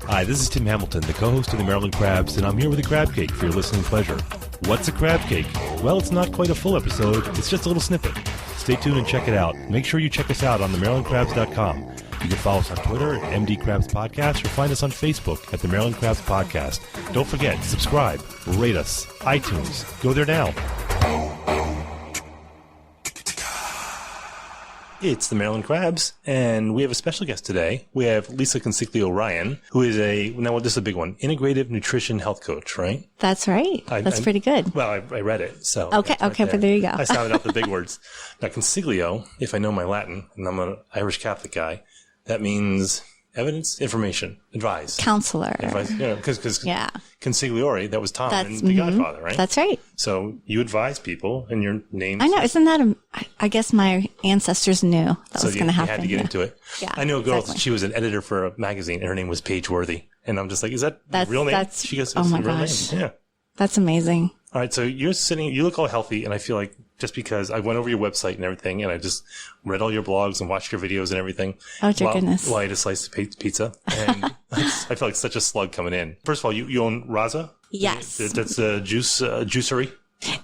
Hi, this is Tim Hamilton, the co-host of the Maryland Crabs, and I'm here with a crab cake for your listening pleasure. What's a crab cake? Well, it's not quite a full episode, it's just a little snippet. Stay tuned and check it out. Make sure you check us out on themarylandcrabs.com. You can follow us on Twitter at MD Crabs Podcast or find us on Facebook at the Maryland Crabs Podcast. Don't forget, subscribe, rate us, iTunes. Go there now. It's the Maryland Crabs, and we have a special guest today. We have Lisa Consiglio Ryan, who is this is a big one, integrative nutrition health coach, right? That's right. That's pretty good. Well, I read it, so. Okay, but there you go. I sounded out the big words. Now, Consiglio, if I know my Latin, and I'm an Irish Catholic guy, that means evidence, information, advise. Counselor. Advice, because Consigliore, that was Tom and the Godfather, right? That's right. So you advise people, and your name. I know. Isn't that I guess my ancestors knew that was going to happen. You had to get into it. Yeah. I know a girl, she was an editor for a magazine, and her name was Paige Worthy. And I'm just like, is that real name? She goes, oh my gosh. Name. Yeah. That's amazing. All right. So you look all healthy, and I feel like just because I went over your website and everything, and I just read all your blogs and watched your videos and everything. Oh, dear goodness. While I ate a slice of pizza. And I feel like such a slug coming in. First of all, you own RASA? Yes. That's a juicery?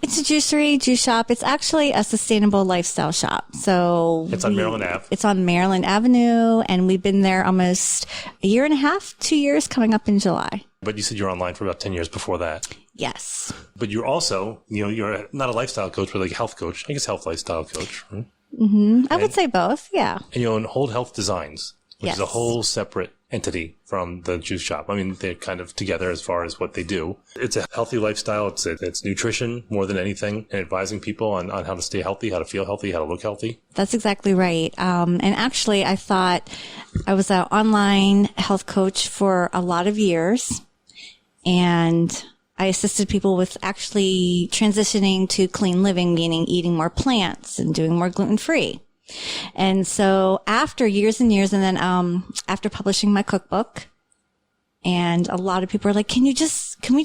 It's a juicery, juice shop. It's actually a sustainable lifestyle shop. So it's on Maryland Ave. It's on Maryland Avenue, and we've been there almost a year and a half, 2 years coming up in July. But you said you were online for about 10 years before that. Yes. But you're also, you're not a lifestyle coach, but like a health coach. I guess health lifestyle coach. Right? Mm-hmm. I would say both, yeah. And you own Whole Health Designs, which is a whole separate entity from the juice shop. I mean, they're kind of together as far as what they do. It's a healthy lifestyle. It's nutrition more than anything, and advising people on how to stay healthy, how to feel healthy, how to look healthy. That's exactly right. And actually, I thought I was an online health coach for a lot of years, and I assisted people with actually transitioning to clean living, meaning eating more plants and doing more gluten-free. And so after years and years, and then after publishing my cookbook, and a lot of people are like, can you just give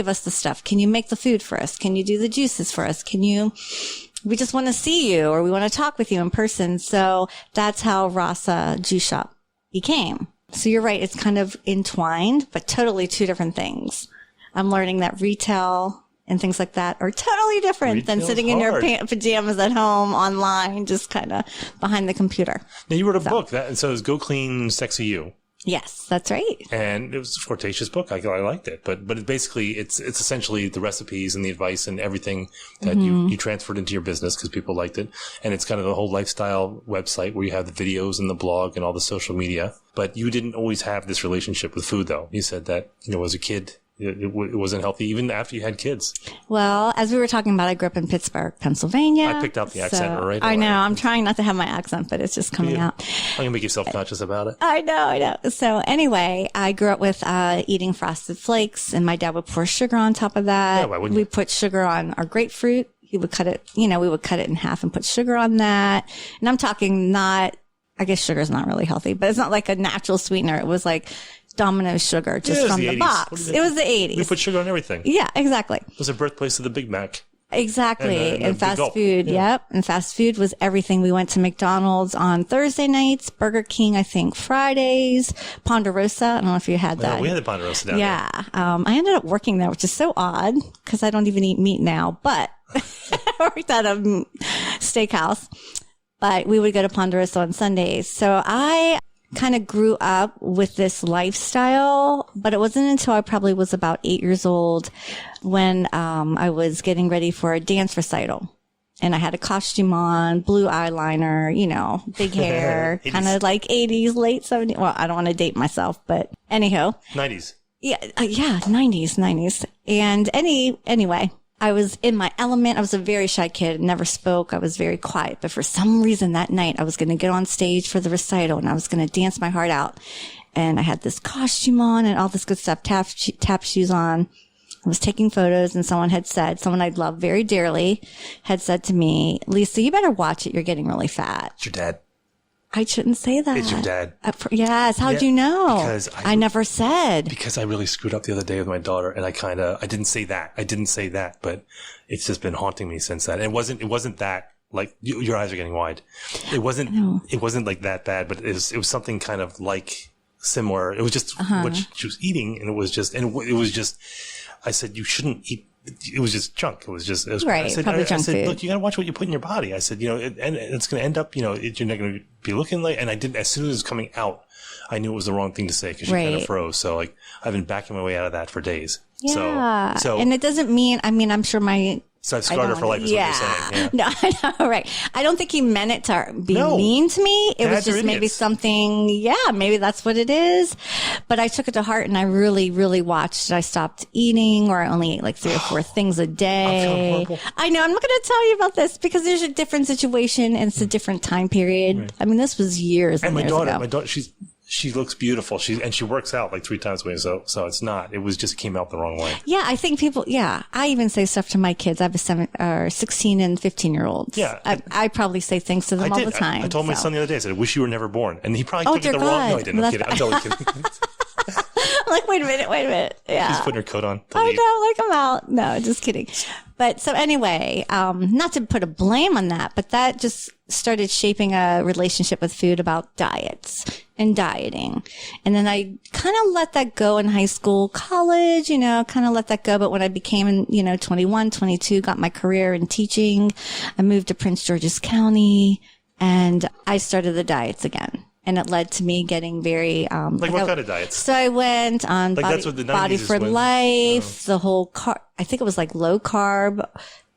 us the stuff? Can you make the food for us? Can you do the juices for us? We just want to see you, or we want to talk with you in person. So that's how RASA Juice Shop became. So you're right. It's kind of entwined, but totally two different things. I'm learning that retail and things like that are totally different than sitting in your pajamas at home online, just kind of behind the computer. Now, you wrote a book, and so it's Go Clean, Sexy You. Yes, that's right. And it was a flirtatious book. I liked it. But it's essentially the recipes and the advice and everything that you transferred into your business because people liked it. And it's kind of the whole lifestyle website where you have the videos and the blog and all the social media. But you didn't always have this relationship with food, though. You said that, as a kid, it wasn't healthy even after you had kids. Well, as we were talking about, I grew up in Pittsburgh, Pennsylvania. I picked out the accent right I know. I'm trying not to have my accent, but it's just coming out. I'm going to make you self-conscious about it. I know. So anyway, I grew up with eating Frosted Flakes, and my dad would pour sugar on top of that. Yeah, why wouldn't you? We put sugar on our grapefruit. He would cut it, we would cut it in half and put sugar on that. And I'm talking I guess sugar's not really healthy, but it's not like a natural sweetener. It was like Domino's sugar just from the box. It was the 80s. We put sugar on everything. Yeah, exactly. It was the birthplace of the Big Mac. Exactly. And fast food. Yeah. Yep. And fast food was everything. We went to McDonald's on Thursday nights, Burger King, I think Fridays, Ponderosa. I don't know if you had that. We had the Ponderosa down there. I ended up working there, which is so odd because I don't even eat meat now, but I worked at a steakhouse. But we would go to Ponderosa on Sundays. So I kind of grew up with this lifestyle, but it wasn't until I probably was about 8 years old when I was getting ready for a dance recital. And I had a costume on, blue eyeliner, big hair, kind of like 80s, late 70s. Well, I don't want to date myself, but anyhow. 90s. Yeah, 90s. And anyway, I was in my element. I was a very shy kid, never spoke. I was very quiet. But for some reason that night, I was going to get on stage for the recital and I was going to dance my heart out. And I had this costume on and all this good stuff, tap shoes on. I was taking photos and someone I love very dearly had said to me, Lisa, you better watch it. You're getting really fat. It's your dad. I shouldn't say that. It's your dad. Yes. How'd you know? Because I never said. Because I really screwed up the other day with my daughter, and I didn't say that, but it's just been haunting me since then. It wasn't that, like, your eyes are getting wide. It wasn't like that bad, but it was something kind of like similar. It was just what she was eating, and it was just, I said, you shouldn't eat. It was just junk. It was right. I said, probably junk food. Look, you got to watch what you put in your body. I said, and it's going to end up, you're not going to be looking like, and I didn't, as soon as it was coming out, I knew it was the wrong thing to say because she kind of froze. So like, I've been backing my way out of that for days. Yeah. So and it doesn't mean, I'm sure so I've scarred her for life is what you're saying. Yeah. No, I know, right. I don't think he meant it to be mean to me. It was just maybe something, maybe that's what it is. But I took it to heart and I really, really watched. I stopped eating, or I only ate like 3 or 4 things a day. I know. I'm not going to tell you about this because there's a different situation and it's a different time period. Right. I mean, this was years and years ago. My daughter, she looks beautiful. She works out like 3 times a week. So it's not, it was just came out the wrong way. Yeah. I think people, I even say stuff to my kids. I have 16 and 15 Yeah. I probably say things to them all the time. I told my son the other day, I said, I wish you were never born. And he probably took it the wrong. No, I didn't. I'm kidding. I'm totally kidding. I'm like, wait a minute. Yeah. She's putting her coat on. I know, like I'm out. No, just kidding. But so anyway, not to put a blame on that, but that just started shaping a relationship with food about diets and dieting. And then I kind of let that go in high school, college, kind of let that go. But when I became, 21, 22, got my career in teaching, I moved to Prince George's County and I started the diets again. And it led to me getting very, what kind of diets? So I went on Body for Life, the whole I think it was like low carb,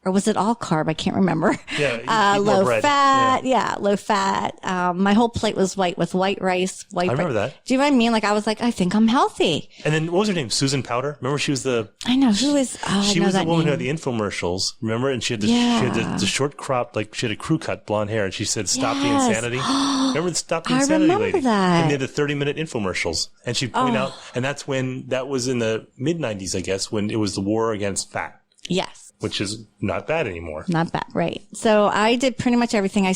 or was it all carb? I can't remember. Yeah, low fat. Yeah, low fat. My whole plate was white with white rice. I remember that. Do you know what I mean? Like I was like, I think I'm healthy. And then what was her name? Susan Powder. Remember she was I know who is. She was the woman who had the infomercials. Remember, and she had the short crop, like she had a crew cut blonde hair, and she said, "Stop the insanity." Remember the Stop the Insanity lady? That. And they had the 30-minute infomercials, and she'd point out, and that was in the mid-90s, I guess, when it was the war against fat. Yes. Which is not bad anymore. Not bad, right. So I did pretty much everything. I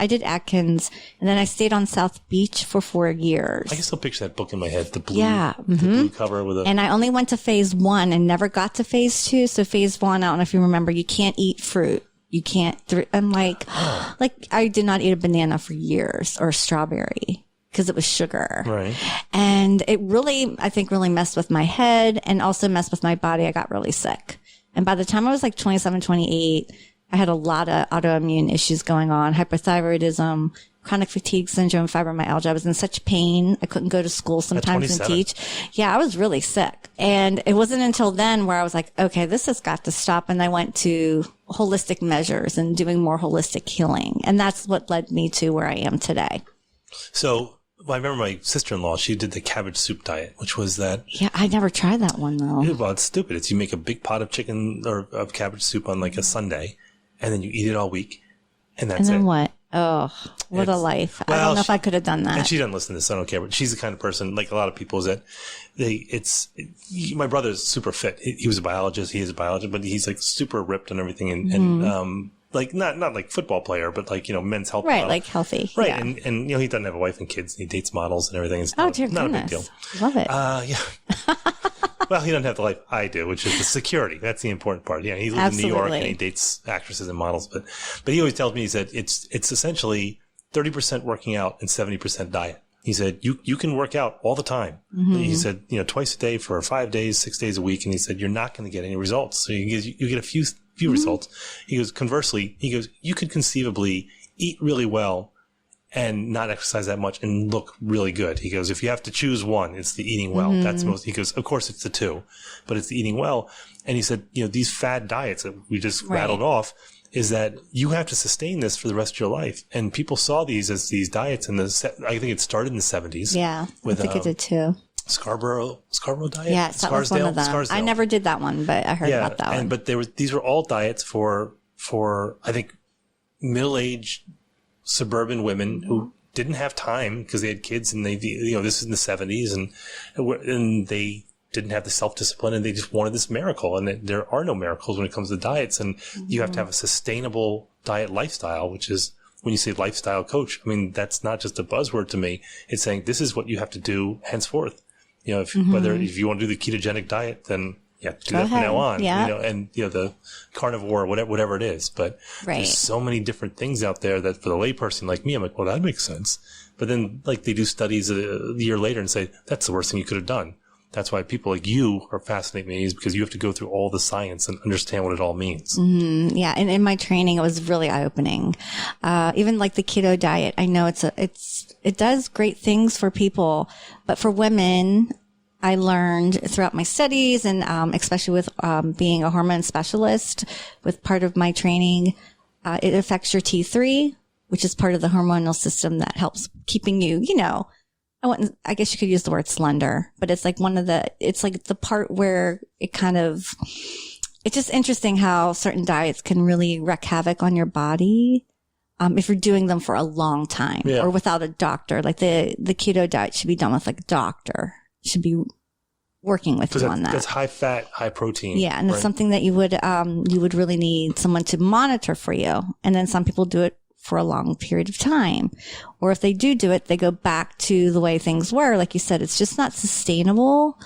did Atkins, and then I stayed on South Beach for 4 years. I can still picture that book in my head, the blue cover with And I only went to phase 1 and never got to phase 2. So phase 1, I don't know if you remember, you can't eat fruit. You can't, I'm like, I did not eat a banana for years or a strawberry because it was sugar. Right. And it really, I think really messed with my head and also messed with my body. I got really sick. And by the time I was like 27, 28, I had a lot of autoimmune issues going on, hyperthyroidism, chronic fatigue syndrome, fibromyalgia. I was in such pain. I couldn't go to school sometimes and teach. Yeah, I was really sick. And it wasn't until then where I was like, okay, this has got to stop. And I went to holistic measures and doing more holistic healing. And that's what led me to where I am today. So I remember my sister-in-law, she did the cabbage soup diet, which was that. Yeah, I never tried that one though. Well, it's stupid. It's you make a big pot of chicken or of cabbage soup on like a Sunday, and then you eat it all week, and that's it. And then what? Oh, what a life. I don't know if I could have done that. And she doesn't listen to this, so I don't care, but she's the kind of person, like a lot of people, is that my brother's super fit. He was a biologist, he is a biologist, but he's like super ripped and everything, and like not like football player, but like, men's health. Right, like healthy. Right. Yeah. And he doesn't have a wife and kids, and he dates models and everything. It's dear not a big goodness. deal. Love it. Yeah. Well, he doesn't have the life I do, which is the security. That's the important part. Yeah, he lives in New York and he dates actresses and models, but he always tells me, he said, it's essentially 30% working out and 70% diet. He said, you can work out all the time. Mm-hmm. He said, twice a day for 5 days, 6 days a week. And he said, you're not going to get any results. So you get a few results. He goes, conversely, you could conceivably eat really well and not exercise that much and look really good. He goes, if you have to choose one, it's the eating well. Mm-hmm. He goes, of course it's the two, but it's the eating well. And he said, these fad diets that we just rattled off, is that you have to sustain this for the rest of your life. And people saw these as these diets I think it started in the 70s. Yeah, I think it did too. Scarborough diet? Yes, that was one of them. Scarsdale. I never did that one, but I heard about that one. But these were all diets for I think middle-aged suburban women who didn't have time because they had kids and this is in the 70s and they didn't have the self-discipline and they just wanted this miracle. And there are no miracles when it comes to diets. And you have to have a sustainable diet lifestyle, which is when you say lifestyle coach, I mean, that's not just a buzzword to me. It's saying this is what you have to do henceforth. If you want to do the ketogenic diet, then you have to do that from now on, Yeah. and the carnivore, whatever it is. But there's so many different things out there that for the layperson like me, I'm like, well, that makes sense. But then like they do studies a year later and say, that's the worst thing you could have done. That's why people like you are fascinating me, is because you have to go through all the science and understand what it all means. Yeah. And in my training, it was really eye opening. Even like the keto diet, I know it does great things for people, but for women, I learned throughout my studies and, especially with, being a hormone specialist with part of my training, it affects your T3, which is part of the hormonal system that helps keeping you, I guess you could use the word slender, but it's like it's like the part where it's just interesting how certain diets can really wreak havoc on your body. If you're doing them for a long time or without a doctor, like the keto diet should be done with like a doctor, should be working with you on that. That's high fat, high protein. Yeah. And it's something that you would really need someone to monitor for you. And then some people do it for a long period of time. Or if they do it, they go back to the way things were. Like you said, it's just not sustainable.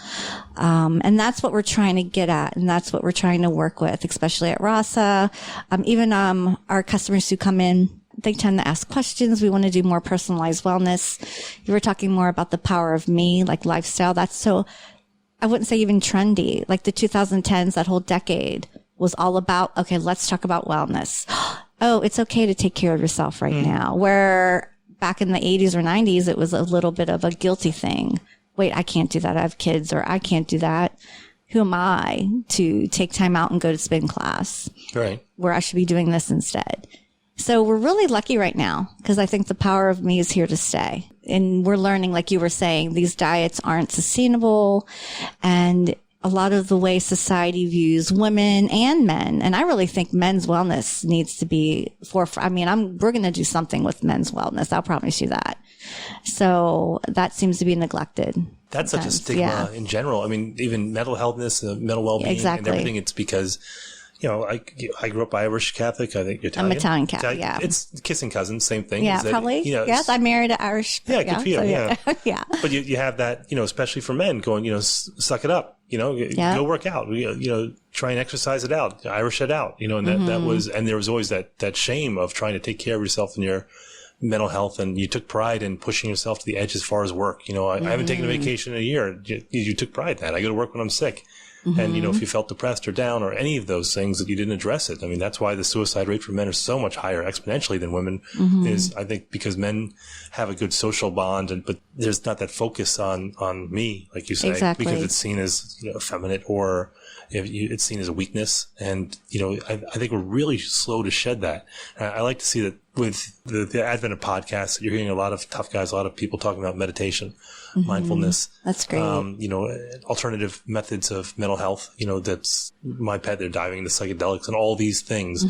And that's what we're trying to get at. And that's what we're trying to work with, especially at RASA. Even, our customers who come in, they tend to ask questions. We want to do more personalized wellness. You were talking more about the power of me, like lifestyle. That's so, I wouldn't say even trendy. Like the 2010s, that whole decade was all about, okay, let's talk about wellness. Oh, it's okay to take care of yourself right now. Where back in the 80s or 90s, it was a little bit of a guilty thing. Wait, I can't do that. I have kids, or I can't do that. Who am I to take time out and go to spin class? Right. Where I should be doing this instead. So we're really lucky right now because I think the power of me is here to stay. And we're learning, like you were saying, these diets aren't sustainable, and a lot of the way society views women and men. And I really think men's wellness needs to be forefront. I mean, we're going to do something with men's wellness. I'll promise you that. So that seems to be neglected. That's such a stigma in general. I mean, even mental healthness, mental well-being and everything. It's because, I grew up Irish Catholic. I think you're Italian. I'm Italian Catholic, yeah. It's kissing cousins, same thing. Yeah, probably. Yes, I married an Irish. Yeah, good for you. Yeah. Yeah. But you have that, especially for men going, suck it up, go work out, try and exercise it out, Irish it out, and that was, and there was always that shame of trying to take care of yourself and your mental health, and you took pride in pushing yourself to the edge as far as work. I haven't taken a vacation in a year. You took pride in that. I go to work when I'm sick. And, if you felt depressed or down or any of those things, that you didn't address it. I mean, that's why the suicide rate for men is so much higher exponentially than women is, I think, because men have a good social bond, but there's not that focus on me, like you say, because it's seen as, effeminate, or it's seen as a weakness. And, I think we're really slow to shed that. I like to see that with the advent of podcasts, you're hearing a lot of tough guys, a lot of people talking about meditation, mindfulness. That's great. Alternative methods of mental health, that's my pet. They're diving into psychedelics and all these things,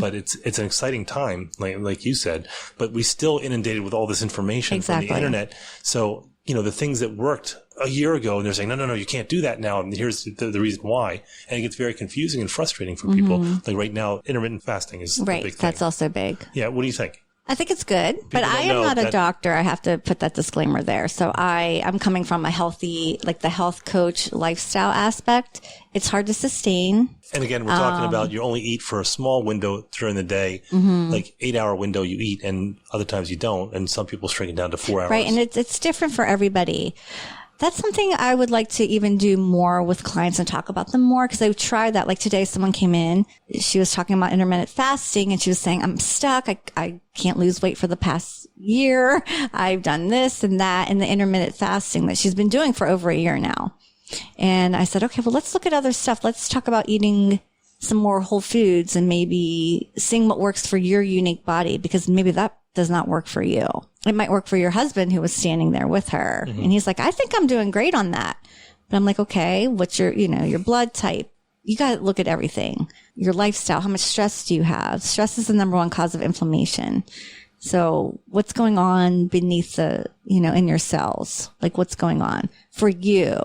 but it's an exciting time, like you said, but we still inundated with all this information from the internet. So, the things that worked a year ago, and they're saying, no, you can't do that now. And here's the reason why. And it gets very confusing and frustrating for people. Like right now, intermittent fasting is a big thing. That's also big. Yeah. What do you think? I think it's good, but I am not a doctor. I have to put that disclaimer there. So I'm coming from a healthy, like the health coach lifestyle aspect. It's hard to sustain. And again, we're talking about you only eat for a small window during the day, like 8-hour window you eat, and other times you don't. And some people shrink it down to 4 hours. Right. And it's different for everybody. That's something I would like to even do more with clients and talk about them more, because I've tried that. Like today, someone came in, she was talking about intermittent fasting, and she was saying, I'm stuck. I can't lose weight for the past year. I've done this and that, and the intermittent fasting that she's been doing for over a year now. And I said, okay, well, let's look at other stuff. Let's talk about eating some more whole foods and maybe seeing what works for your unique body, because maybe that does not work for you. It might work for your husband who was standing there with her. And he's like, I think I'm doing great on that. But I'm like, okay, what's your, your blood type? You got to look at everything. Your lifestyle. How much stress do you have? Stress is the number one cause of inflammation. So what's going on beneath the, in your cells? Like what's going on for you?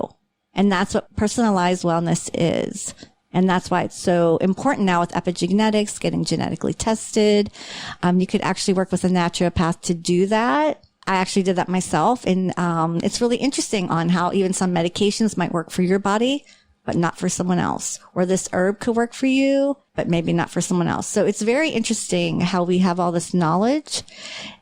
And that's what personalized wellness is. And that's why it's so important now with epigenetics, getting genetically tested. You could actually work with a naturopath to do that. I actually did that myself. And it's really interesting on how even some medications might work for your body, but not for someone else. Or this herb could work for you, but maybe not for someone else. So it's very interesting how we have all this knowledge.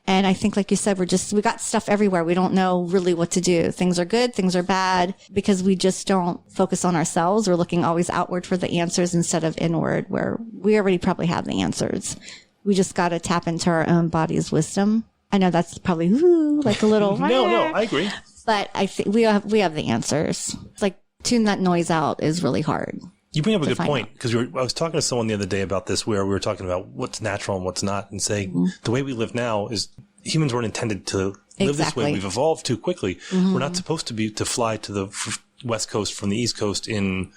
And I think, like you said, we got stuff everywhere. We don't know really what to do. Things are good, things are bad, because we just don't focus on ourselves. We're looking always outward for the answers instead of inward, where we already probably have the answers. We just got to tap into our own body's wisdom. I know that's probably like a little. No, I agree. But I think we have the answers. It's like tune that noise out is really hard. You bring up a good point, because I was talking to someone the other day about this, where we were talking about what's natural and what's not, and saying the way we live now is humans weren't intended to live this way. We've evolved too quickly. We're not supposed to fly to the West Coast from the East Coast in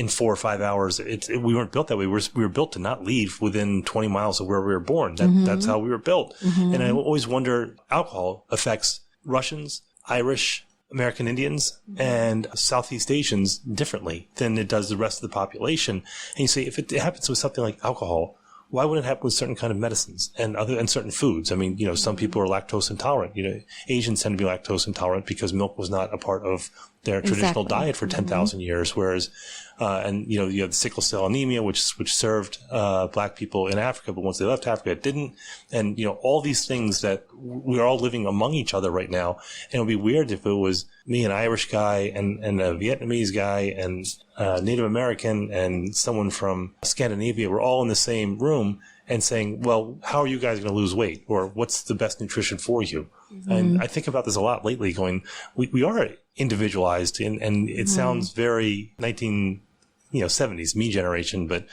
4 or 5 hours. We weren't built that way. We were built to not leave within 20 miles of where we were born. That's how we were built. And I always wonder, alcohol affects Russians, Irish, American Indians, and Southeast Asians differently than it does the rest of the population. And you say, if it happens with something like alcohol, why wouldn't it happen with certain kind of medicines and certain foods? I mean, some people are lactose intolerant. Asians tend to be lactose intolerant because milk was not a part of their traditional diet for 10,000 years. Whereas, you have the sickle cell anemia, which served black people in Africa, but once they left Africa, it didn't. And all these things that we're all living among each other right now. And it would be weird if it was me, an Irish guy, and a Vietnamese guy, and Native American, and someone from Scandinavia. We're all in the same room and saying, well, how are you guys going to lose weight? Or what's the best nutrition for you? And I think about this a lot lately, going, we are individualized, and it sounds very 1970s, me generation, but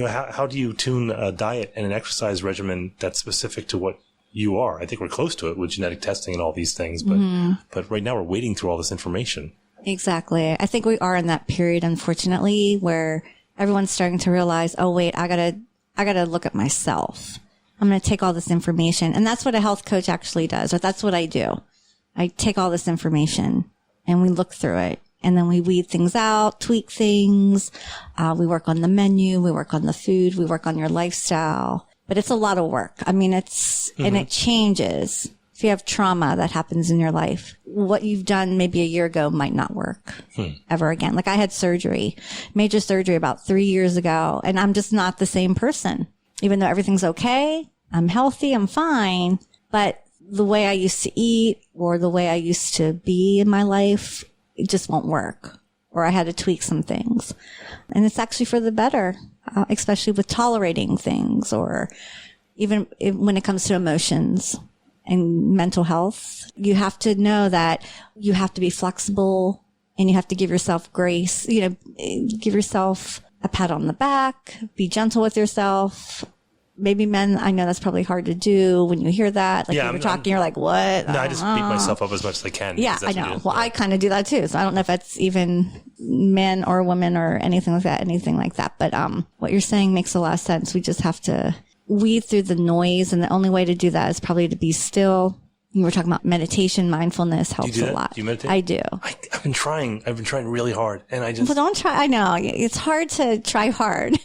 how do you tune a diet and an exercise regimen that's specific to what you are? I think we're close to it with genetic testing and all these things, but right now we're wading through all this information. Exactly. I think we are in that period, unfortunately, where everyone's starting to realize, oh wait, I gotta look at myself. I'm going to take all this information. And that's what a health coach actually does, or that's what I do. I take all this information and we look through it, and then we weed things out, tweak things. We work on the menu. We work on the food. We work on your lifestyle, but it's a lot of work. I mean, and it changes. If you have trauma that happens in your life, what you've done maybe a year ago might not work ever again. Like I had major surgery about 3 years ago, and I'm just not the same person. Even though everything's okay, I'm healthy, I'm fine, but the way I used to eat or the way I used to be in my life, it just won't work. Or I had to tweak some things. And it's actually for the better, especially with tolerating things, or even when it comes to emotions and mental health. You have to know that you have to be flexible, and you have to give yourself grace, give yourself a pat on the back, be gentle with yourself. Maybe men, I know that's probably hard to do when you hear that. Like you were talking, you're like, what? No, I just beat myself up as much as I can. Yeah, I know. Well, I kind of do that too. So I don't know if that's even men or women or anything like that. But what you're saying makes a lot of sense. We just have to weed through the noise. And the only way to do that is probably to be still. We were talking about meditation, mindfulness helps a lot. Do you meditate? I do. I've been trying really hard, and I just. Well, don't try. I know it's hard to try hard.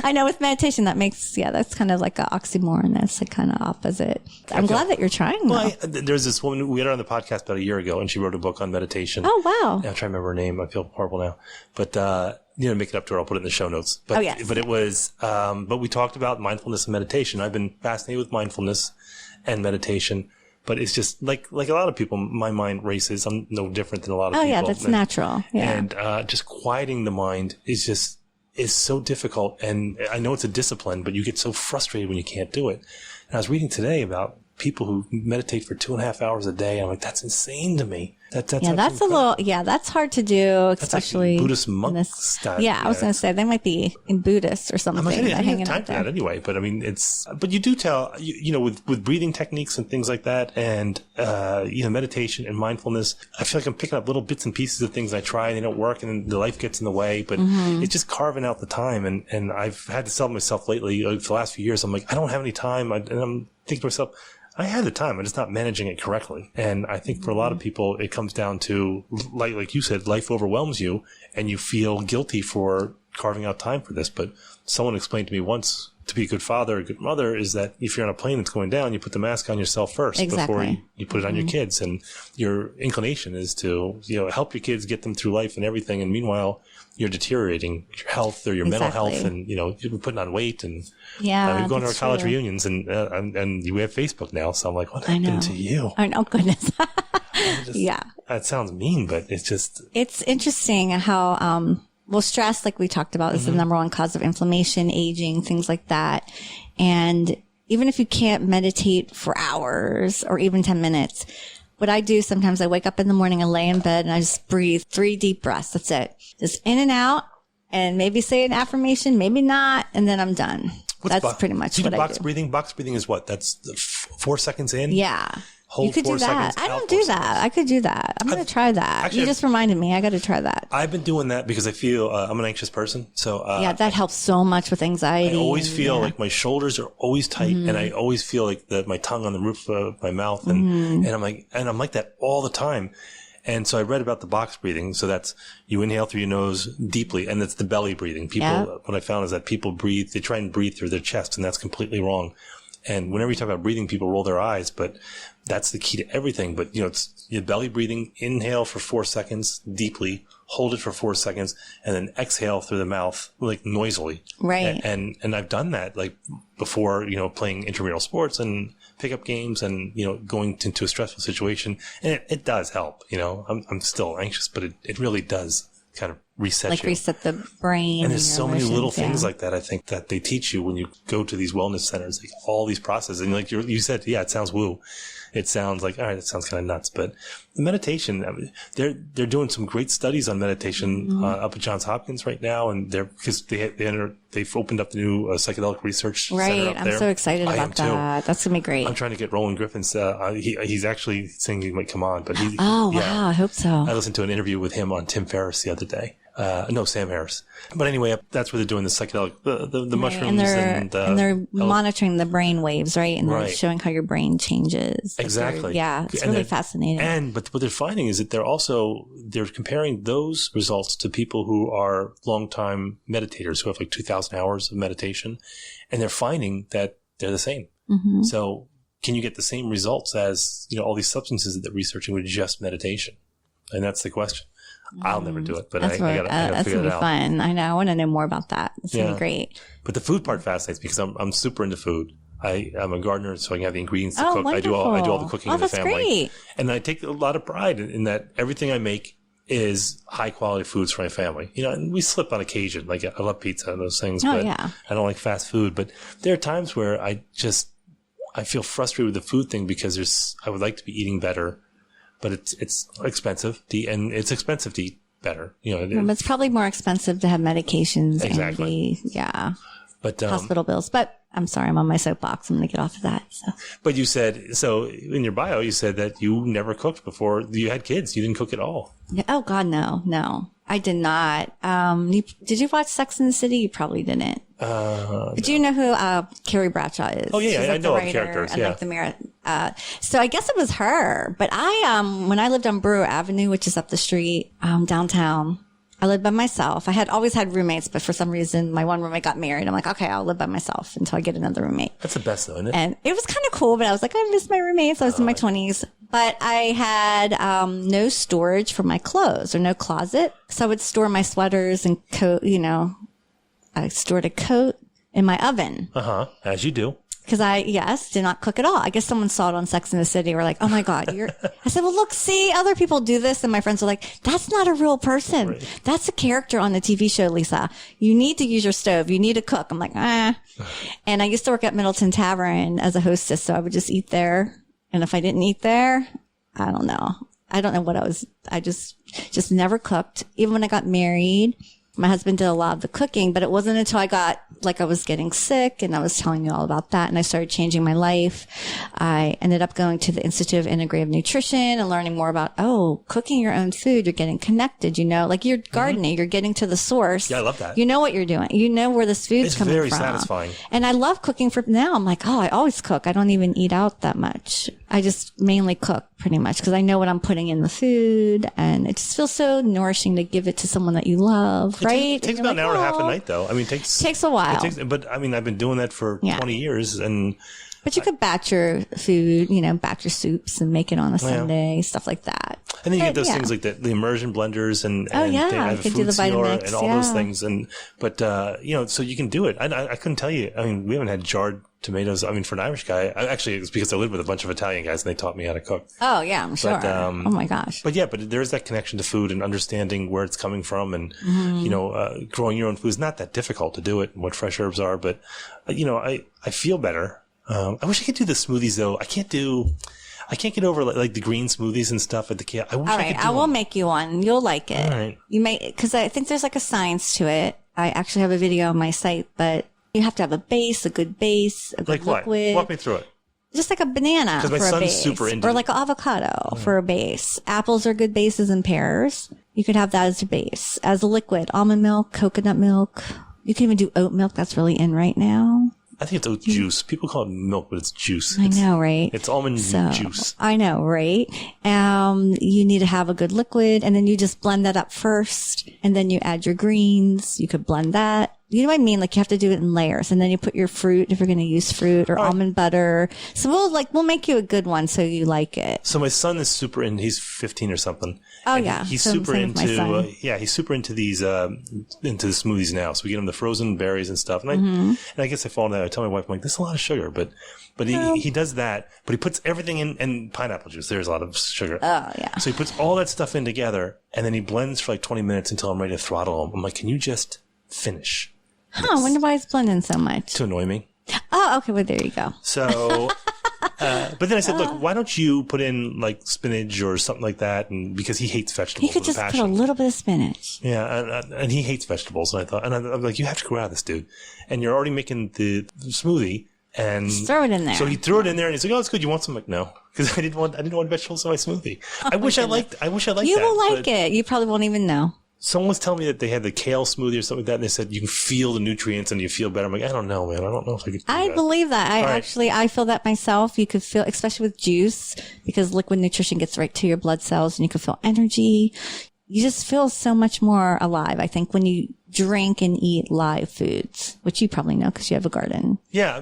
I know with meditation that's kind of like an oxymoron. That's the kind of opposite. I'm glad that you're trying. Well, there's this woman, we had her on the podcast about a year ago, and she wrote a book on meditation. Oh wow! I'm trying to remember her name. I feel horrible now, but make it up to her. I'll put it in the show notes. But, yes. But it was. But we talked about mindfulness and meditation. I've been fascinated with mindfulness and meditation. But it's just like a lot of people, my mind races. I'm no different than a lot of people. Oh yeah, that's natural. Yeah. And just quieting the mind is so difficult. And I know it's a discipline, but you get so frustrated when you can't do it. And I was reading today about people who meditate for 2.5 hours a day. I'm like, that's insane to me. That's that's hard to do, especially like Buddhist monk style. Yeah, I was going to say they might be in Buddhist or something. I have time for that anyway. But I mean, but you do tell, with breathing techniques and things like that, and meditation and mindfulness. I feel like I'm picking up little bits and pieces of things I try and they don't work, and then the life gets in the way. But it's just carving out the time, and I've had to tell myself lately, for the last few years, I'm like, I don't have any time, and I'm thinking to myself, I had the time. I'm just not managing it correctly. And I think for a lot of people, it comes down to, like you said, life overwhelms you and you feel guilty for carving out time for this, but someone explained to me once, to be a good father, a good mother, is that if you're on a plane that's going down, you put the mask on yourself first before you put it on your kids. And your inclination is to, help your kids get them through life and everything. And meanwhile, you're deteriorating your health or your mental health, and, you're putting on weight. And we're going to our college reunions, and we have Facebook now. So I'm like, what happened to you? I know, goodness. That sounds mean, but it's just. It's interesting how, stress, like we talked about, is the number one cause of inflammation, aging, things like that. And even if you can't meditate for hours or even 10 minutes, what I do sometimes, I wake up in the morning and lay in bed and I just breathe 3 deep breaths. That's it. Just in and out, and maybe say an affirmation, maybe not, and then I'm done. That's pretty much what I do. Box breathing? Box breathing is what? That's 4 seconds in? Yeah. Hold you could 4 do that. seconds. I don't do that. I could do that. I'm going to try that. Actually, you just reminded me. I got to try that. I've been doing that because I feel I'm an anxious person. So that helps so much with anxiety. I always feel like my shoulders are always tight, and I always feel like my tongue on the roof of my mouth, and I'm like that all the time. And so I read about the box breathing. So that's you inhale through your nose deeply, and it's the belly breathing. What I found is that people they try and breathe through their chest, and that's completely wrong. And whenever you talk about breathing, people roll their eyes, but that's the key to everything. But, it's your belly breathing. Inhale for 4 seconds deeply, hold it for 4 seconds, and then exhale through the mouth, like noisily. Right. And I've done that, like before, playing intramural sports and pickup games and, going into a stressful situation. And it does help, I'm still anxious, but it really does kind of reset the brain. And there's so many little things like that, I think, that they teach you when you go to these wellness centers, like all these processes. And like you said, it sounds woo. It sounds like, all right, it sounds kind of nuts. But the meditation, they're doing some great studies on meditation up at Johns Hopkins right now. And because they've opened up the new psychedelic research center up there. I'm so excited about that. That's going to be great. I'm trying to get Roland Griffin's, he's actually saying he might come on. But wow, I hope so. I listened to an interview with him on Tim Ferriss the other day. No, Sam Harris. But anyway, that's where they're doing the psychedelic, the mushrooms. And they're monitoring the brain waves, right? And they're showing how your brain changes. Exactly. It's really fascinating. But what they're finding is that they're comparing those results to people who are longtime meditators who have like 2,000 hours of meditation. And they're finding that they're the same. Mm-hmm. So can you get the same results as, all these substances that they're researching with just meditation? And that's the question. I'll never do it, but I gotta figure it out. That's gonna be fun. I know. I want to know more about that. It's gonna be great. But the food part fascinates me because I'm super into food. I'm a gardener, so I can have the ingredients to cook. Wonderful. I do all the cooking in the family. Great. And I take a lot of pride in that everything I make is high quality foods for my family. And we slip on occasion. Like I love pizza and those things, but I don't like fast food. But there are times where I feel frustrated with the food thing because I would like to be eating better. But it's expensive and it's expensive to eat better. It's probably more expensive to have medications. Exactly. But hospital bills. But I'm sorry, I'm on my soapbox. I'm going to get off of that. So. But you said, in your bio, you said that you never cooked before you had kids. You didn't cook at all. Oh God, no. I did not. Did you watch Sex and the City? You probably didn't. But do you know who Carrie Bradshaw is? Oh yeah, She's I know all the characters. And like the mirror. So I guess it was her. But when I lived on Brewer Avenue, which is up the street downtown, I lived by myself. I had always had roommates, but for some reason, my one roommate got married. I'm like, okay, I'll live by myself until I get another roommate. That's the best, though, isn't it? And it was kind of cool, but I was like, I miss my roommates. I was in my 20s. But I had no storage for my clothes or no closet. So I would store my sweaters and coat, I stored a coat in my oven. As you do. Because I did not cook at all. I guess someone saw it on Sex and the City. We're like, oh my God, I said, well, look, see, other people do this. And my friends were like, that's not a real person. Right. That's a character on the TV show, Lisa. You need to use your stove. You need to cook. I'm like, And I used to work at Middleton Tavern as a hostess. So I would just eat there. And if I didn't eat there, I don't know. I don't know what I just never cooked. Even when I got married, my husband did a lot of the cooking, but it wasn't until I was getting sick, and I was telling you all about that, and I started changing my life. I ended up going to the Institute of Integrative Nutrition and learning more about, cooking your own food. You're getting connected, like you're gardening, you're getting to the source. Yeah, I love that. You know what you're doing. You know where this food's coming from. It's very satisfying. And I love cooking now. I'm like, I always cook. I don't even eat out that much. I just mainly cook pretty much because I know what I'm putting in the food, and it just feels so nourishing to give it to someone that you love. right? It takes about an hour and a half a night, though. I mean, it takes a while. But I mean, I've been doing that for 20 years, and. But you could batch your food, batch your soups and make it on a Sunday, stuff like that. And then you get those things like the immersion blenders and you can do the Vitamix and all those things. But so you can do it. I couldn't tell you. I mean, we haven't had jarred tomatoes. I mean, for an Irish guy, actually, it's because I lived with a bunch of Italian guys and they taught me how to cook. Oh, yeah, I'm sure. Oh, my gosh. But there is that connection to food and understanding where it's coming from and, growing your own food is not that difficult to do it and what fresh herbs are. But, I feel better. I wish I could do the smoothies though. I can't get over like the green smoothies and stuff at the kiosk. I wish I could do I will make you one. You'll like it. All right. You may, because I think there's like a science to it. I actually have a video on my site, but you have to have a good base, a good liquid. Walk me through it. Just like a banana for a base. Because my son's super into it. Or like an avocado for a base. Apples are good bases and pears. You could have that as your base. As a liquid, almond milk, coconut milk. You can even do oat milk. That's really in right now. I think it's oat juice. People call it milk, but it's juice. I know, right? It's almond juice. I know, right? You need to have a good liquid, and then you just blend that up first, and then you add your greens. You could blend that. You know what I mean? Like you have to do it in layers, and then you put your fruit if you're going to use fruit or almond butter. So we'll make you a good one so you like it. So my son is super in. He's 15 or something. Oh yeah, he's super into. He's super into these into the smoothies now. So we get him the frozen berries and stuff. And I guess I fall into that. I tell my wife, I'm like, this is a lot of sugar, but he does that. But he puts everything in pineapple juice. There's a lot of sugar. Oh yeah. So he puts all that stuff in together, and then he blends for like 20 minutes until I'm ready to throttle him. I'm like, can you just finish? I wonder why he's blending so much. To annoy me. Oh, okay. Well, there you go. So, but then I said, look, why don't you put in like spinach or something like that? And because he hates vegetables. He could just put a little bit of spinach. Yeah. And he hates vegetables. And I thought, I'm like, you have to grow out of this, dude. And you're already making the smoothie. And just throw it in there. So he threw it in there and he's like, oh, it's good. You want some? I'm like, no. Because I didn't want vegetables in my smoothie. I wish I liked that. You will like it. You probably won't even know. Someone was telling me that they had the kale smoothie or something like that, and they said you can feel the nutrients and you feel better. I'm like, I don't know, man. I don't know if I could do that. I believe that. I feel that myself. You could feel, especially with juice, because liquid nutrition gets right to your blood cells and you can feel energy. You just feel so much more alive, I think, when you drink and eat live foods, which you probably know because you have a garden. Yeah.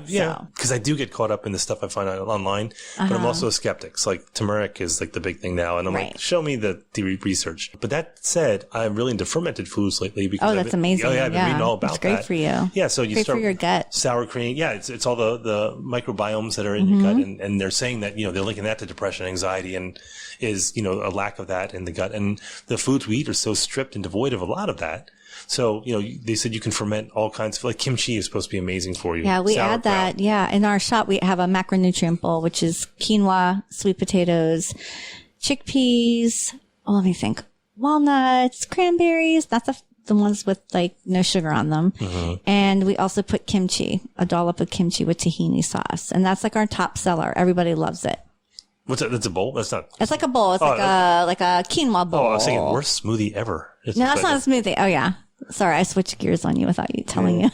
Because I do get caught up in the stuff I find out online, but I'm also a skeptic. So like turmeric is like the big thing now, and I'm like, show me the research. But that said, I'm really into fermented foods lately because that's amazing. I've been reading all about that. It's great for you. Yeah, so you great start for your gut. Sour cream. Yeah, it's all the microbiomes that are in your gut, and they're saying that they're linking that to depression, anxiety, and is a lack of that in the gut, and the foods we eat are so stripped and devoid of a lot of that. So, they said you can ferment all kinds of, like kimchi is supposed to be amazing for you. Yeah, we add that. Yeah. In our shop, we have a macronutrient bowl, which is quinoa, sweet potatoes, chickpeas. Oh, let me think. Walnuts, cranberries. That's the ones with like no sugar on them. And we also put kimchi, a dollop of kimchi with tahini sauce. And that's like our top seller. Everybody loves it. What's that? That's a bowl? That's not. It's like a bowl. It's like a quinoa bowl. Oh, I was thinking worst smoothie ever. No, that's not a smoothie. Oh, yeah. Sorry, I switched gears on you without you telling you.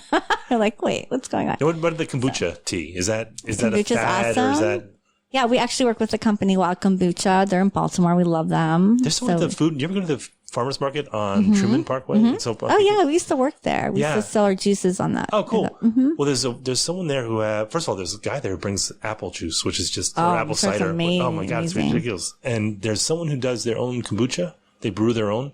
You're like, wait, what's going on? What the kombucha tea? Is that a fad awesome. or is that? Yeah, we actually work with the company Wild Kombucha. They're in Baltimore. We love them. There's someone at the food. You ever go to the farmers market on Truman Parkway? Yeah, we used to work there. We used to sell our juices on that. Oh, cool. Well, there's someone there who first of all, there's a guy there who brings apple juice, which is just or apple cider. Oh my god, it's ridiculous. And there's someone who does their own kombucha. They brew their own.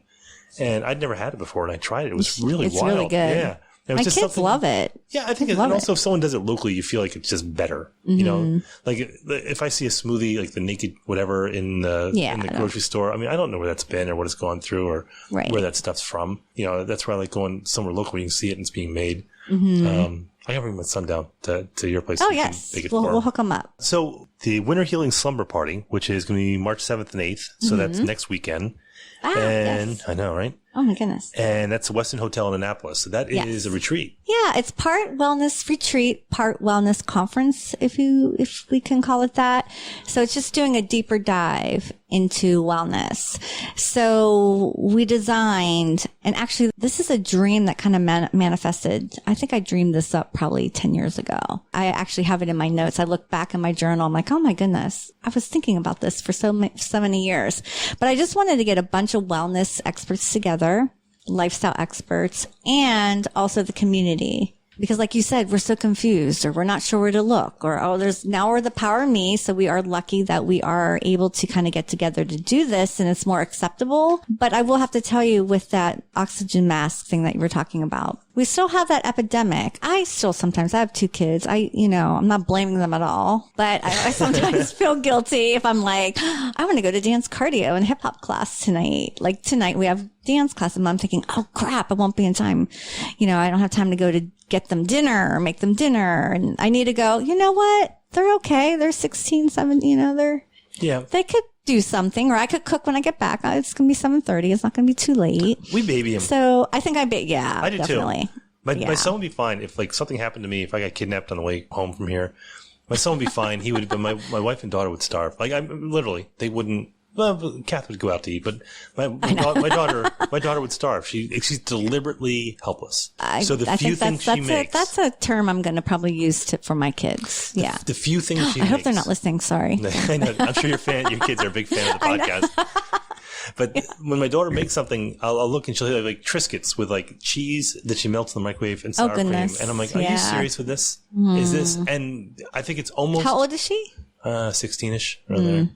And I'd never had it before, and I tried it. It was really wild. It's really good. Yeah. It was My just kids love it. Yeah, I think and also if someone does it locally, you feel like it's just better. Like if I see a smoothie, like the naked whatever in the grocery store, I mean, I don't know where that's been or what it's gone through or where that stuff's from. That's why I like going somewhere local where you can see it and it's being made. I gotta bring my son down to your place. Oh, yes. We'll hook him up. So the Winter Healing Slumber Party, which is going to be March 7th and 8th. So that's next weekend. Yes. I know, right? Oh my goodness. And that's the Westin Hotel in Annapolis. So that is a retreat. Yeah, it's part wellness retreat, part wellness conference, if we can call it that. So it's just doing a deeper dive into wellness. So we designed, and actually this is a dream that kind of manifested. I think I dreamed this up probably 10 years ago. I actually have it in my notes. I look back in my journal. I'm like, oh my goodness, I was thinking about this for so many years. But I just wanted to get a bunch of wellness experts together lifestyle experts, and also the community. Because like you said, we're so confused, or we're not sure where to look, or, now we're the power of me. So we are lucky that we are able to kind of get together to do this, and it's more acceptable. But I will have to tell you, with that oxygen mask thing that you were talking about, we still have that epidemic. I have 2 kids. I'm not blaming them at all, but I sometimes feel guilty if I'm like, I want to go to dance cardio and hip hop class tonight. Like tonight we have dance class, and I'm thinking, oh crap, I won't be in time. I don't have time to go to get them dinner or make them dinner. And I need to go, you know what? They're okay. They're 16, 17, they could do something, or I could cook when I get back. It's going to be 7:30. It's not going to be too late. We baby him. So I think I do definitely. Too. My son would be fine if like something happened to me, if I got kidnapped on the way home from here. My son would be fine. He would, but my wife and daughter would starve. Like they wouldn't. Well, Kath would go out to eat, but my daughter would starve. She's deliberately helpless. So the few things she makes. That's a term I'm going to probably use for my kids. Yeah. The few things she makes. I hope they're not listening. Sorry. I know. I'm sure your kids are a big fan of the podcast. But when my daughter makes something, I'll look and she'll have like Triscuits with like cheese that she melts in the microwave and sour cream. And I'm like, are you serious with this? Is this? And I think it's almost. How old is she? 16-ish, around there.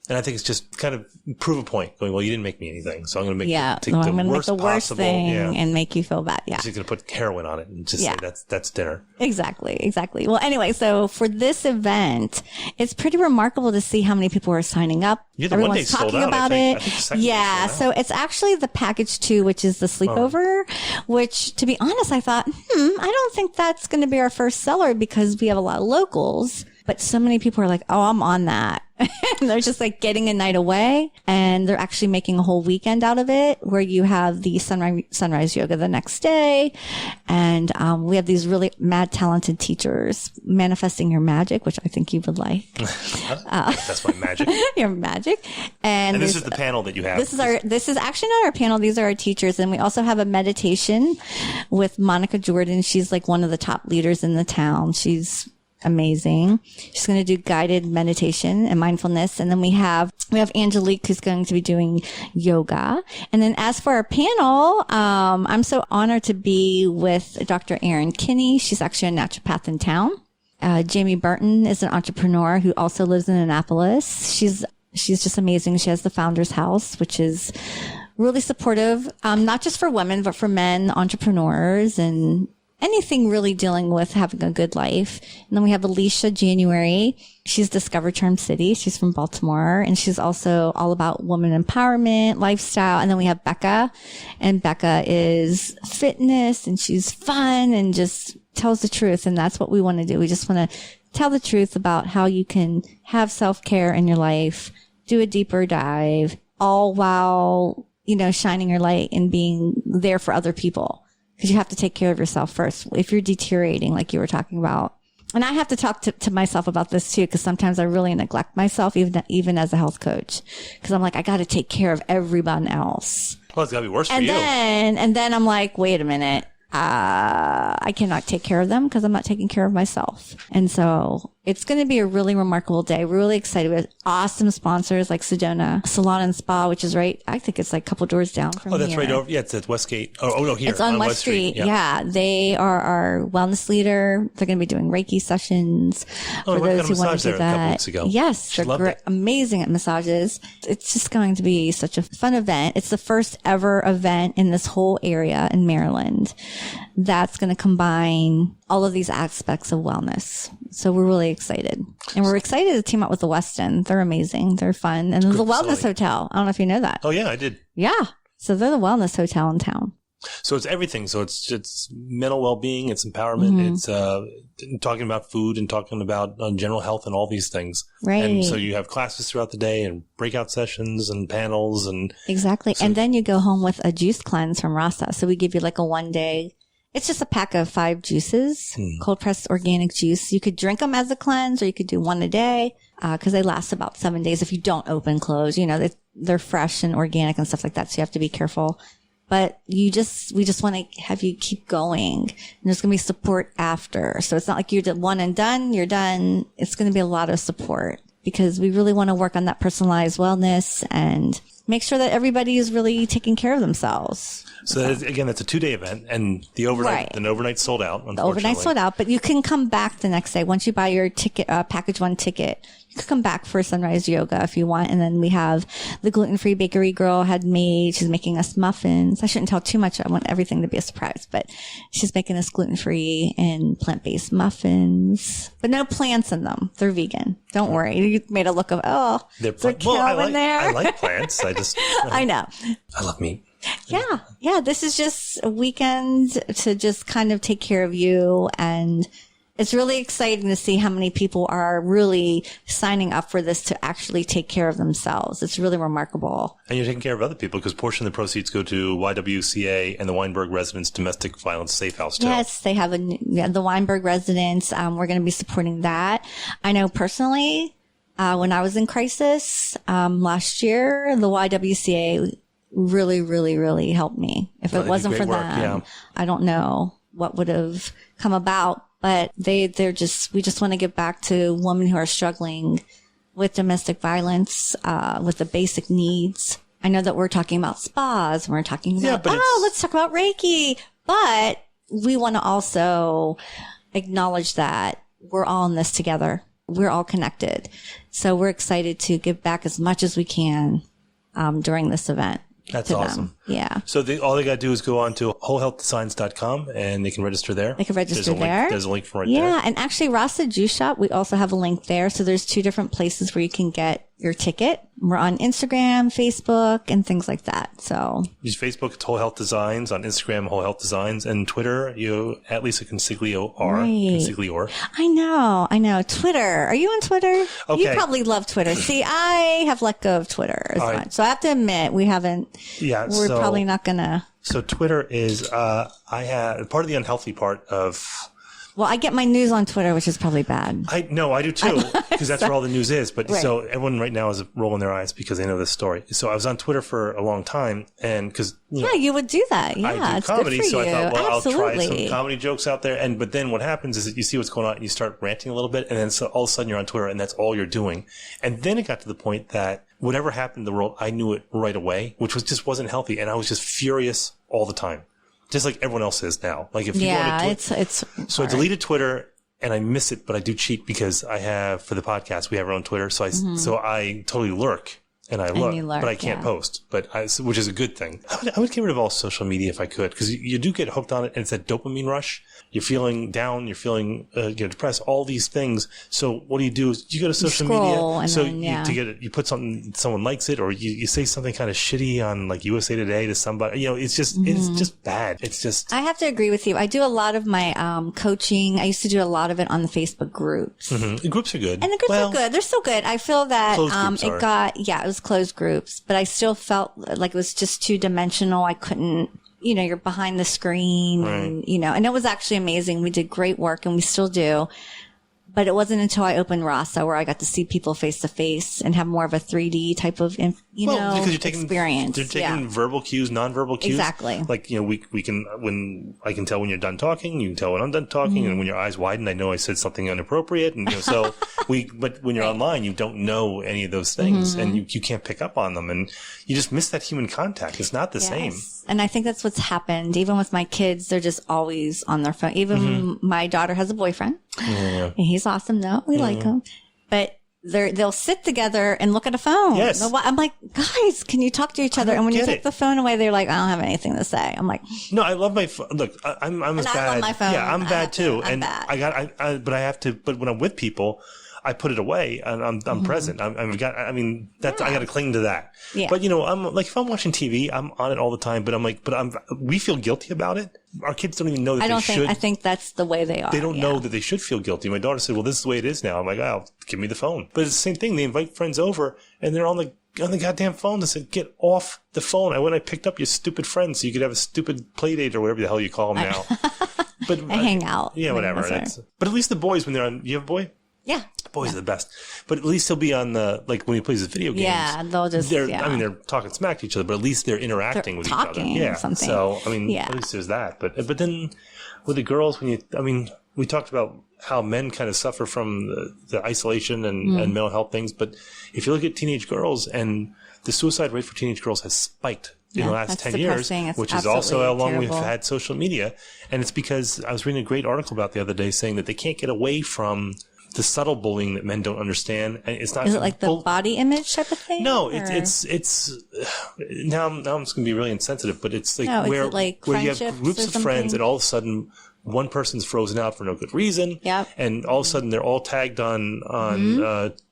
And I think it's just kind of prove a point, going, well, you didn't make me anything, so I'm going to make the worst thing and make you feel bad. Yeah, she's going to put heroin on it and just say that's dinner. Exactly. Well, anyway, so for this event, it's pretty remarkable to see how many people are signing up. Everyone's talking about it. Yeah, so it's actually the package 2, which is the sleepover. Which, to be honest, I thought, I don't think that's going to be our first seller because we have a lot of locals. But so many people are like, oh, I'm on that. And they're just like getting a night away, and they're actually making a whole weekend out of it, where you have the sunrise yoga the next day. And we have these really mad talented teachers manifesting your magic, which I think you would like. That's my magic. Your magic. And this is the panel that you have. This is actually not our panel. These are our teachers. And we also have a meditation with Monica Jordan. She's like one of the top leaders in the town. She's amazing. She's going to do guided meditation and mindfulness. And then we have Angelique, who's going to be doing yoga. And then as for our panel, I'm so honored to be with Dr. Erin Kinney. She's actually a naturopath in town. Jamie Burton is an entrepreneur who also lives in Annapolis. She's just amazing. She has the Founder's House, which is really supportive, not just for women, but for men, entrepreneurs, and anything really dealing with having a good life. And then we have Alicia January. She's Discover Charm City. She's from Baltimore, and she's also all about woman empowerment, lifestyle. And then we have Becca, and Becca is fitness, and she's fun and just tells the truth. And that's what we want to do. We just want to tell the truth about how you can have self-care in your life, do a deeper dive, all while, shining your light and being there for other people. Because you have to take care of yourself first. If you're deteriorating, like you were talking about. And I have to talk to myself about this too, because sometimes I really neglect myself, even as a health coach. Because I'm like, I got to take care of everyone else. Well, it's got to be worse for you. And then I'm like, wait a minute. I cannot take care of them because I'm not taking care of myself. And so it's going to be a really remarkable day. We're really excited with awesome sponsors like Sedona Salon and Spa, which is right. I think it's like a couple doors down from here. Oh, that's right over. Yeah, it's at Westgate. Oh, no, here. It's on West Street. Yeah. They are our wellness leader. They're going to be doing Reiki sessions for those who want to do that. A couple weeks ago. Yes. They're amazing at massages. It's just going to be such a fun event. It's the first ever event in this whole area in Maryland that's going to combine all of these aspects of wellness. So we're really excited. And we're excited to team up with the Westin. They're amazing. They're fun. And there's a wellness hotel. I don't know if you know that. Oh, yeah, I did. Yeah. So they're the wellness hotel in town. So it's everything. So it's mental well-being. It's empowerment. It's talking about food and talking about general health and all these things. Right. And so you have classes throughout the day and breakout sessions and panels. And exactly. And then you go home with a juice cleanse from RASA. So we give you like a 1-day. It's just a pack of 5 juices, cold pressed organic juice. You could drink them as a cleanse, or you could do one a day, because they last about 7 days if you don't open close. They're fresh and organic and stuff like that. So you have to be careful. But we just want to have you keep going. And there's going to be support after. So it's not like you did one and done, you're done. It's going to be a lot of support. because we really want to work on that personalized wellness and make sure that everybody is really taking care of themselves. So again, that's a 2-day event, and the overnight's sold out. The overnight's sold out, but you can come back the next day. Once you buy your ticket, package 1 ticket, you can come back for sunrise yoga if you want. And then we have the gluten-free bakery girl she's making us muffins. I shouldn't tell too much. I want everything to be a surprise, but she's making us gluten-free and plant-based muffins, but no plants in them. They're vegan. Don't worry. You made a look of, there's a cow in there. I like plants. I know. I love meat. Yeah. This is just a weekend to just kind of take care of you. And it's really exciting to see how many people are really signing up for this to actually take care of themselves. It's really remarkable. And you're taking care of other people because a portion of the proceeds go to YWCA and the Weinberg Residents Domestic Violence Safe House too. Yes, they have the Weinberg Residents. We're going to be supporting that. I know personally, when I was in crisis, last year, the YWCA really, really, really helped me. If it wasn't for them, I don't know what would have come about. But we just want to give back to women who are struggling with domestic violence, with the basic needs. I know that we're talking about spas and we're talking about, let's talk about Reiki. But we want to also acknowledge that we're all in this together. We're all connected. So we're excited to give back as much as we can, during this event. That's awesome. Yeah. So all they got to do is go on to wholehealthdesigns.com and they can register there. They can register there. There's a link for there. Yeah. And actually RASA Juice Shop, we also have a link there. So there's 2 different places where you can get your ticket. We're on Instagram, Facebook, and things like that. So use Facebook, it's Whole Health Designs. On Instagram, Whole Health Designs. And Twitter, at Lisa Consiglio R. Right. Consiglior. I know. Twitter. Are you on Twitter? Okay. You probably love Twitter. See, I have let go of Twitter as much. So I have to admit, we haven't. Yeah. We're probably not going to. So Twitter is, I have part of the unhealthy part of. Well, I get my news on Twitter, which is probably bad. I do too, because that's where all the news is. But right. So everyone right now is rolling their eyes because they know this story. So I was on Twitter for a long time, and because you would do that. Yeah, I do comedy, good for so you. I thought, well, Absolutely. I'll try some comedy jokes out there. But then what happens is that you see what's going on, and you start ranting a little bit, and then all of a sudden you're on Twitter, and that's all you're doing. And then it got to the point that whatever happened in the world, I knew it right away, which just wasn't healthy, and I was just furious all the time, just like everyone else is now. Like if you go to Twitter, it's so hard. I deleted Twitter. And I miss it, but I do cheat because I have, for the podcast, we have our own Twitter. So I totally lurk and I look, but I can't post, which is a good thing. I would get rid of all social media if I could, because you do get hooked on it, and it's that dopamine rush. You're feeling down, you're feeling depressed, all these things. So what do? You go to social media, so to get it, you put something, someone likes it, or you say something kind of shitty on like USA Today to somebody. It's just bad. It's just. I have to agree with you. I do a lot of my coaching. I used to do a lot of it on the Facebook groups. Mm-hmm. The groups are good, and the groups are good. They're still good. I feel that it was closed groups, but I still felt like it was just 2-dimensional. I couldn't, you're behind the screen, right. And it was actually amazing. We did great work, and we still do. But it wasn't until I opened RASA where I got to see people face to face and have more of a 3D type of, because you're taking, experience. You're taking verbal cues, nonverbal cues. Exactly. Like, we can, when I can tell when you're done talking, you can tell when I'm done talking, and when your eyes widen, I know I said something inappropriate. And, but when you're online, you don't know any of those things, and you can't pick up on them, and you just miss that human contact. It's not the same. And I think that's what's happened. Even with my kids, they're just always on their phone. Even my daughter has a boyfriend. Yeah. And he's awesome though. We like him. But they'll sit together and look at a phone. Yes. I'm like, guys, can you talk to each other? And when you take the phone away, they're like, I don't have anything to say. I'm like, no, I love my phone. Look, I'm as bad. I love my phone. Yeah, I'm bad too. I'm bad. But I have to, but when I'm with people, I put it away and I'm present. I got to cling to that. Yeah. But I'm like, if I'm watching TV, I'm on it all the time, but we feel guilty about it. Our kids don't even know that they should. I think that's the way they are. They don't know that they should feel guilty. My daughter said, well, this is the way it is now. I'm like, give me the phone. But it's the same thing. They invite friends over and they're on the goddamn phone. They said, get off the phone. I picked up your stupid friends so you could have a stupid play date or whatever the hell you call them now. But I hang out. Yeah, whatever. But at least the boys, when they're on, you have a boy? Yeah. Boys are the best. But at least he'll be on when he plays his video games. Yeah, they'll just, they're talking smack to each other, but at least they're interacting with each other. Yeah. Something. So, at least there's that. But then with the girls, when we talked about how men kind of suffer from the isolation and mental health things. But if you look at teenage girls, and the suicide rate for teenage girls has spiked in the last 10 years, which is also how long we've had social media. And it's because I was reading a great article about the other day saying that they can't get away from the subtle bullying that men don't understand. And it's not. Is it like the body image type of thing? No, it's now I'm just going to be really insensitive, but it's like where you have groups of friends and all of a sudden one person's frozen out for no good reason. Yep. And all of a sudden they're all tagged on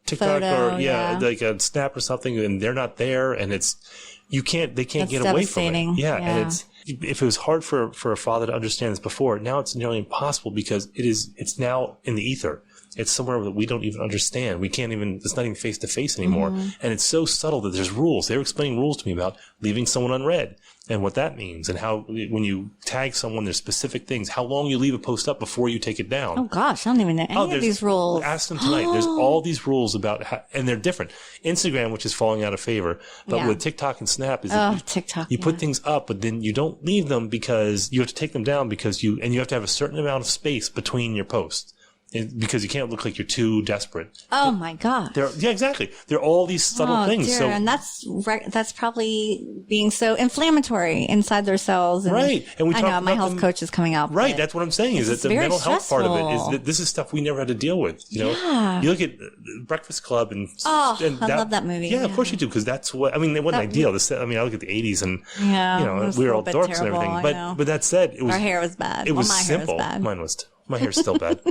TikTok or like a Snap or something, and they're not there, and they can't get away from it. Yeah. And if it was hard for a father to understand this before, now it's nearly impossible because it's now in the ether. It's somewhere that we don't even understand. It's not even face to face anymore. And it's so subtle that there's rules. They were explaining rules to me about leaving someone unread and what that means, and how when you tag someone, there's specific things, how long you leave a post up before you take it down. Oh gosh, I don't even know any of these rules. Ask them tonight. There's all these rules about and they're different. Instagram, which is falling out of favor, but with TikTok and Snap, TikTok, you put things up, but then you don't leave them because you have to take them down because you have to have a certain amount of space between your posts. Because you can't look like you're too desperate. Oh my God. Yeah, exactly. There are all these subtle things. Dear. So, and that's probably being so inflammatory inside their cells. And right. And I know my health coach is coming out. Right. That's what I'm saying is that the mental health part of it is that this is stuff we never had to deal with. You know, you look at Breakfast Club and I love that movie. Yeah, of course you do. Because that's what, I mean, it wasn't ideal. I look at the 80s and, we were all dorks and everything. But that said, our hair was bad. It was simple. Mine was, my hair's still bad.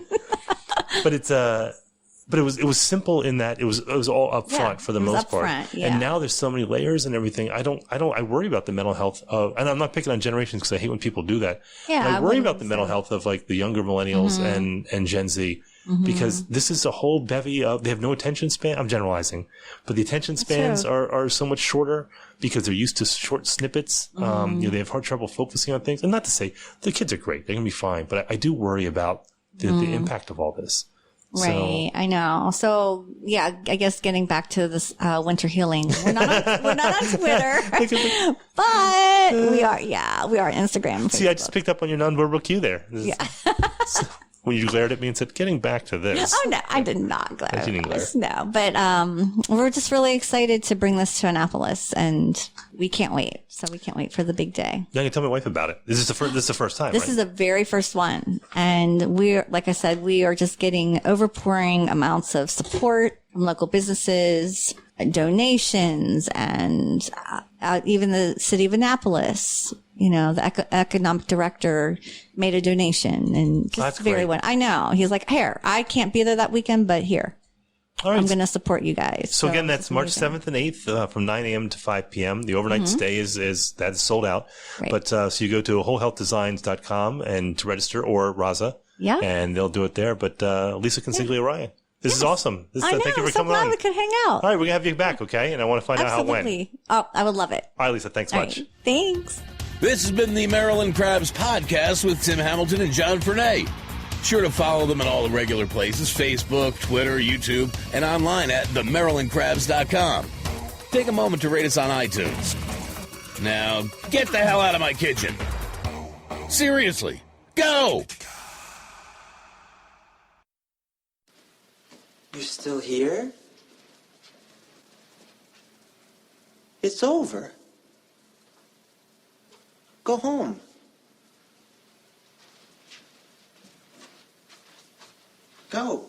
But it was simple in that it was all up front for the most part. And now there's so many layers and everything. I worry about the mental health of, and I'm not picking on generations because I hate when people do that. Yeah, I worry about the mental health of like the younger millennials and Gen Z because this is a whole bevy of, they have no attention span. I'm generalizing, but the attention spans are so much shorter because they're used to short snippets. They have hard trouble focusing on things. And not to say the kids are great. They're going to be fine. But I do worry about the impact of all this. Right. I know. So yeah, I guess getting back to this, winter healing, we're not on Twitter, but we are on Instagram. See, I just picked up on your nonverbal cue there. When you glared at me and said, getting back to this. Oh, no, I did not glare. You didn't glare. No, but we're just really excited to bring this to Annapolis, and we can't wait. So we can't wait for the big day. Now you tell my wife about it. This is the first time, This is the very first one. And like I said, we are just getting overpouring amounts of support from local businesses, donations, and even the city of Annapolis. You know, the economic director made a donation, and just I know. He's like, here, I can't be there that weekend, but here. All right. I'm going to support you guys. So again, that's March 7th and 8th from 9 a.m. to 5 p.m. The overnight stay is sold out. Right. But so you go to wholehealthdesigns.com and to register, or RASA. Yeah. And they'll do it there. But Lisa Consiglio Ryan. This is awesome. Thank you for coming on. I'm glad we could hang out. All right, we're going to have you back, okay? And I want to find out how it went. Oh, I would love it. All right, Lisa, thanks much. Right. Thanks. This has been the Maryland Crabs Podcast with Tim Hamilton and John Fernay. Sure to follow them at all the regular places, Facebook, Twitter, YouTube, and online at themarylandcrabs.com. Take a moment to rate us on iTunes. Now, get the hell out of my kitchen. Seriously, go! You're still here? It's over. Go home. Go.